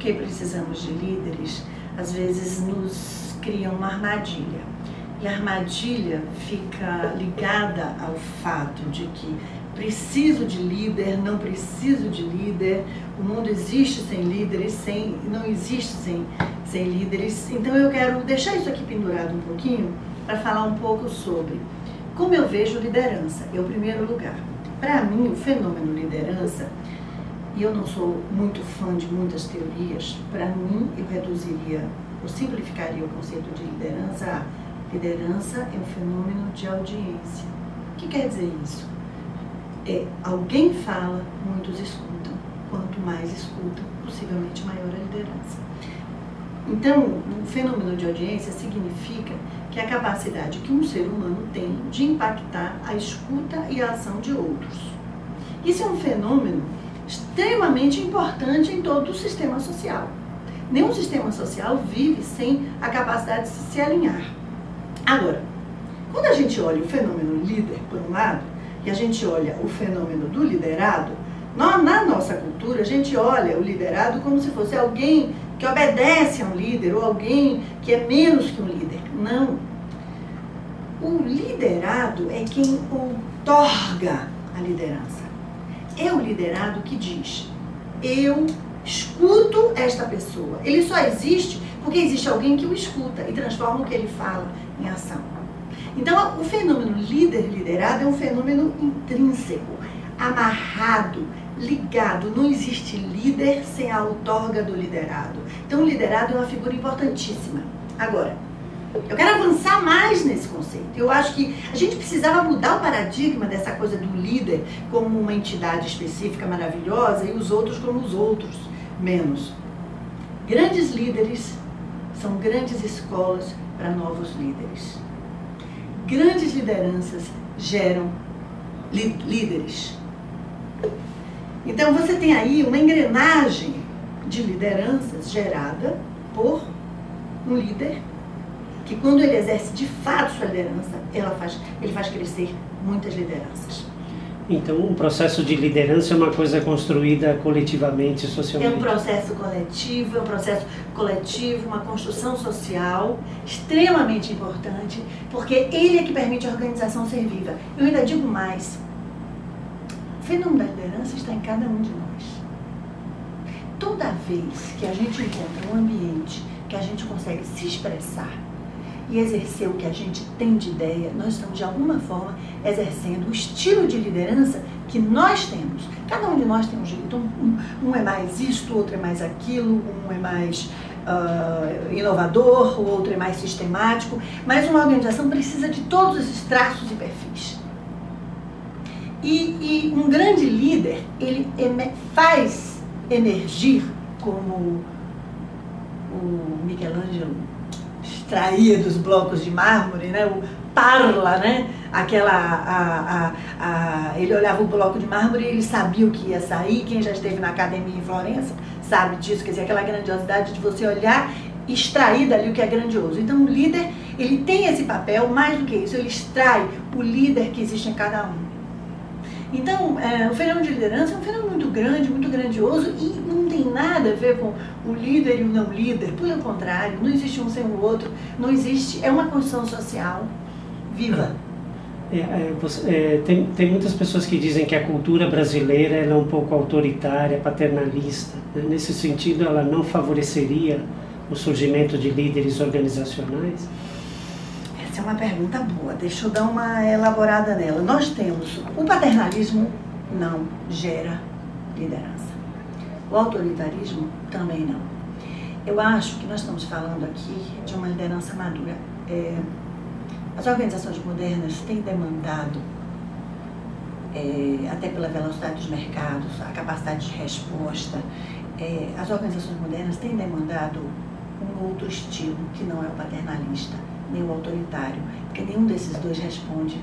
porque precisamos de líderes, às vezes nos criam uma armadilha. E a armadilha fica ligada ao fato de que preciso de líder, não preciso de líder, o mundo existe sem líderes, não existe sem líderes. Então eu quero deixar isso aqui pendurado um pouquinho para falar um pouco sobre como eu vejo liderança. Em primeiro lugar, para mim o fenômeno liderança, e eu não sou muito fã de muitas teorias, para mim eu simplificaria o conceito de liderança a liderança é um fenômeno de audiência. O que quer dizer isso? Alguém fala, muitos escutam. Quanto mais escutam, possivelmente maior a liderança. Então, o fenômeno de audiência significa que é a capacidade que um ser humano tem de impactar a escuta e a ação de outros. Isso é um fenômeno extremamente importante em todo o sistema social. Nenhum sistema social vive sem a capacidade de se alinhar. Agora, quando a gente olha o fenômeno líder, por um lado, e a gente olha o fenômeno do liderado, na nossa cultura, a gente olha o liderado como se fosse alguém que obedece a um líder ou alguém que é menos que um líder. Não. O liderado é quem outorga a liderança. É o liderado que diz, eu escuto esta pessoa. Ele só existe porque existe alguém que o escuta e transforma o que ele fala em ação. Então, o fenômeno líder-liderado é um fenômeno intrínseco, amarrado, ligado. Não existe líder sem a outorga do liderado. Então, o liderado é uma figura importantíssima. Agora, eu quero avançar mais nesse conceito. Eu acho que a gente precisava mudar o paradigma dessa coisa do líder como uma entidade específica maravilhosa e os outros como os outros, menos. Grandes líderes são grandes escolas para novos líderes. Grandes lideranças geram líderes. Então você tem aí uma engrenagem de lideranças gerada por um líder que, quando ele exerce de fato sua liderança, ele faz crescer muitas lideranças. Então, um processo de liderança é uma coisa construída coletivamente, socialmente? É um processo coletivo, uma construção social extremamente importante, porque ele é que permite a organização ser viva. Eu ainda digo mais, o fenômeno da liderança está em cada um de nós. Toda vez que a gente encontra um ambiente que a gente consegue se expressar e exercer o que a gente tem de ideia, nós estamos de alguma forma exercendo o estilo de liderança que nós temos. Cada um de nós tem um jeito, um é mais isto, o outro é mais aquilo, um é mais inovador, o outro é mais sistemático, mas uma organização precisa de todos esses traços e perfis. E um grande líder, ele faz emergir, como o Michelangelo extraía dos blocos de mármore, né? O parla, né? Ele olhava o bloco de mármore e ele sabia o que ia sair. Quem já esteve na academia em Florença sabe disso, quer dizer, aquela grandiosidade de você olhar e extrair dali o que é grandioso. Então o líder, ele tem esse papel, mais do que isso, ele extrai o líder que existe em cada um. Então, o fenômeno de liderança é um fenômeno muito grande, muito grandioso e não tem nada a ver com o líder e o não líder. Pelo contrário, não existe um sem o outro, não existe, é uma construção social viva. Tem muitas pessoas que dizem que a cultura brasileira ela é um pouco autoritária, paternalista. Né? Nesse sentido, ela não favoreceria o surgimento de líderes organizacionais? Essa é uma pergunta boa, deixa eu dar uma elaborada nela. Nós temos, o paternalismo não gera liderança. O autoritarismo também não. Eu acho que nós estamos falando aqui de uma liderança madura. As organizações modernas têm demandado, até pela velocidade dos mercados, a capacidade de resposta, as organizações modernas têm demandado um outro estilo que não é o paternalista, nem o autoritário, porque nenhum desses dois responde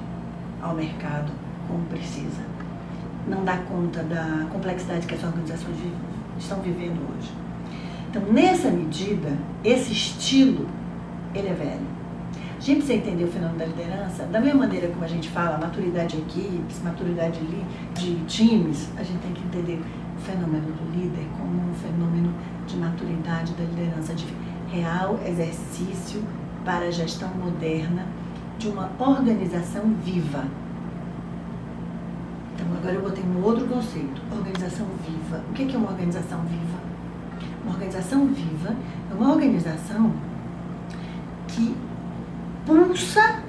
ao mercado como precisa. Não dá conta da complexidade que as organizações estão vivendo hoje. Então, nessa medida, esse estilo, ele é velho. A gente precisa entender o fenômeno da liderança da mesma maneira como a gente fala maturidade de equipes, maturidade de times, a gente tem que entender fenômeno do líder como um fenômeno de maturidade da liderança, de real exercício para a gestão moderna de uma organização viva. Então, agora eu botei um outro conceito, organização viva. O que é uma organização viva? Uma organização viva é uma organização que pulsa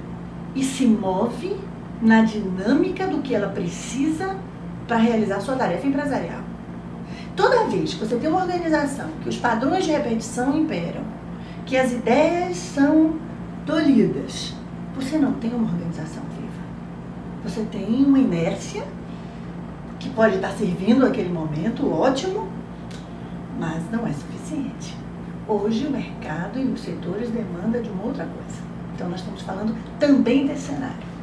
e se move na dinâmica do que ela precisa para realizar sua tarefa empresarial. Toda vez que você tem uma organização que os padrões de repetição imperam, que as ideias são tolhidas, você não tem uma organização viva. Você tem uma inércia que pode estar servindo naquele momento, ótimo, mas não é suficiente. Hoje o mercado e os setores demandam de uma outra coisa. Então nós estamos falando também desse cenário.